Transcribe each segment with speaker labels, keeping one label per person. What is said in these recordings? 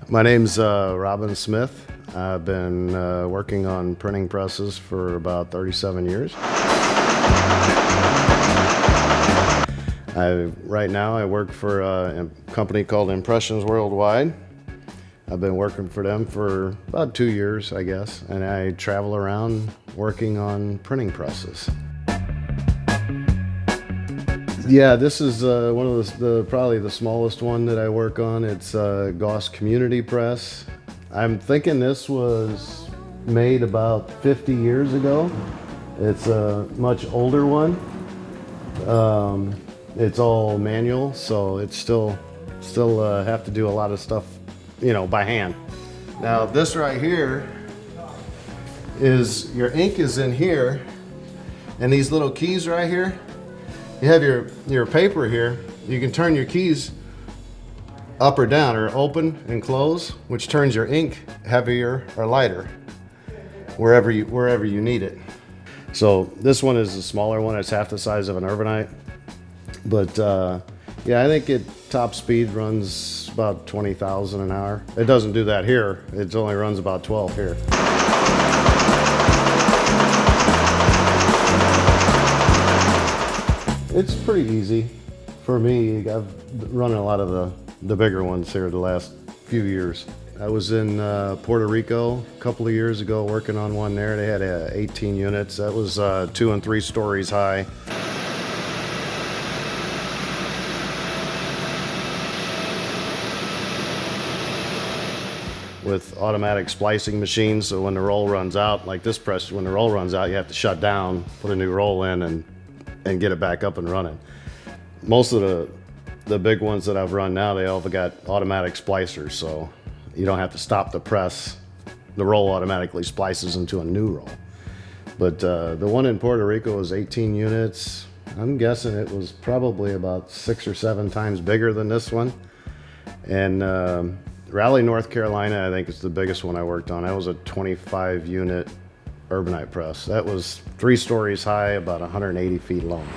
Speaker 1: My name's Robin Smith. I've been working on printing presses for about 37 years. Right now I work for a company called Impressions Worldwide. I've been working for them for about 2 years, I guess, and I travel around working on printing presses. Yeah, this is one of probably the smallest one that I work on. It's Goss Community Press. I'm thinking this was made about 50 years ago. It's a much older one. It's all manual, so it's still have to do a lot of stuff, you know, by hand. Now this right here is your ink is in here, and these little keys right here. You have your paper here. You can turn your keys up or down, or open and close, which turns your ink heavier or lighter wherever you need it. So this one is a smaller one. It's half the size of an Urbanite. But yeah, I think top speed runs about 20,000 an hour. It doesn't do that here. It only runs about 12 here. It's pretty easy for me. I've run a lot of the bigger ones here the last few years. I was in Puerto Rico a couple of years ago working on one there. They had 18 units. That was 2 and 3 stories high. With automatic splicing machines, so when the roll runs out, like this press, when the roll runs out, you have to shut down, put a new roll in, and get it back up and running. Most of the big ones that I've run now, they all got automatic splicers, so you don't have to stop the press. The roll automatically splices into a new roll. But the one in Puerto Rico was 18 units. I'm guessing it was probably about 6 or 7 times bigger than this one. And Raleigh, North Carolina, I think is the biggest one I worked on. That was a 25 unit Urbanite press. That was 3 stories high, about 180 feet long.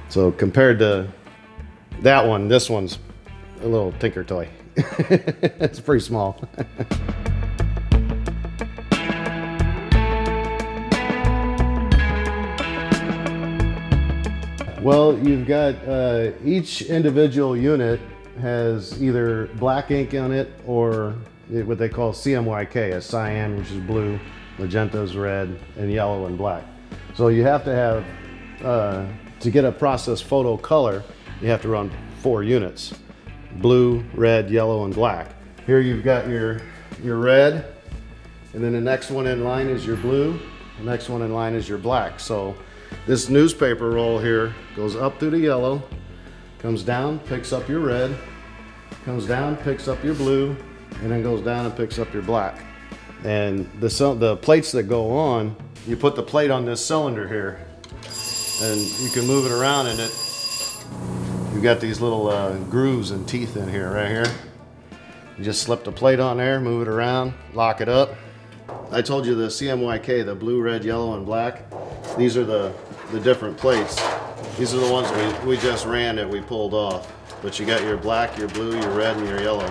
Speaker 1: So compared to that one, this one's a little tinker toy. It's pretty small. Well, you've got each individual unit has either black ink on it or what they call CMYK, a cyan, which is blue, magenta is red, and yellow and black. So you have to have, to get a process photo color, you have to run 4 units. Blue, red, yellow, and black. Here you've got your red, and then the next one in line is your blue, the next one in line is your black. So this newspaper roll here goes up through the yellow, comes down, picks up your red, comes down, picks up your blue, and then goes down and picks up your black. And the plates that go on, you put the plate on this cylinder here, and you can move it around, and you've got these little grooves and teeth in here, right here. You just slip the plate on there, move it around, lock it up. I told you the CMYK, the blue, red, yellow, and black, these are the different plates. These are the ones we just ran that we pulled off. But you got your black, your blue, your red, and your yellow.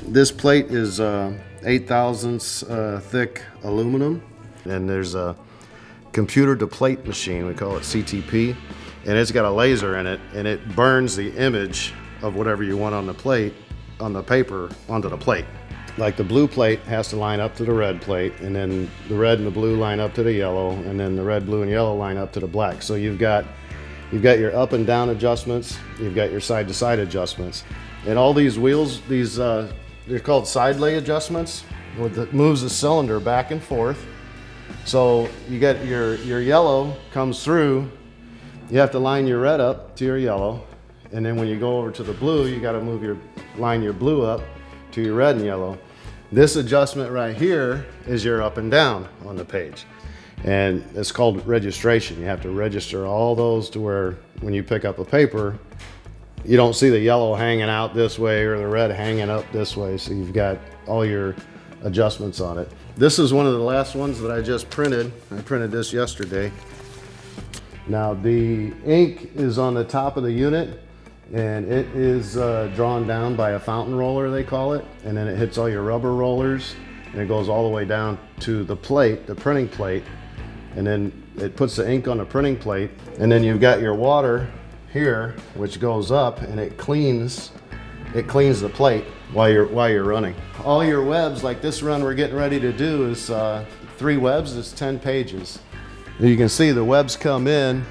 Speaker 1: This plate is 8 thousandths thick aluminum. And there's a computer to plate machine, we call it CTP. And it's got a laser in it, and it burns the image of whatever you want on the plate, on the paper, onto the plate. Like the blue plate has to line up to the red plate, and then the red and the blue line up to the yellow, and then the red, blue, and yellow line up to the black. So you've got your up and down adjustments, you've got your side to side adjustments. And all these wheels, they're called side lay adjustments, that moves the cylinder back and forth. So you get your yellow comes through, you have to line your red up to your yellow, and then when you go over to the blue, you got to line your blue up to your red and yellow. This adjustment right here is your up and down on the page. And it's called registration. You have to register all those to where when you pick up a paper, you don't see the yellow hanging out this way or the red hanging up this way. So you've got all your adjustments on it. This is one of the last ones that I just printed. I printed this yesterday. Now the ink is on the top of the unit, and it is drawn down by a fountain roller, they call it, and then it hits all your rubber rollers, and it goes all the way down to the plate, the printing plate, and then it puts the ink on the printing plate, and then you've got your water here, which goes up, and it cleans the plate while you're running. All your webs, like this run we're getting ready to do, is 3 webs. It's 10 pages. You can see the webs come in,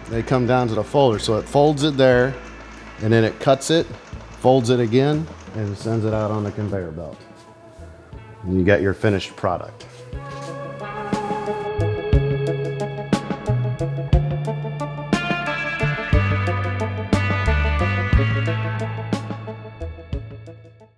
Speaker 1: they come down to the folder, so it folds it there, and then it cuts it, folds it again, and sends it out on the conveyor belt. And you got your finished product.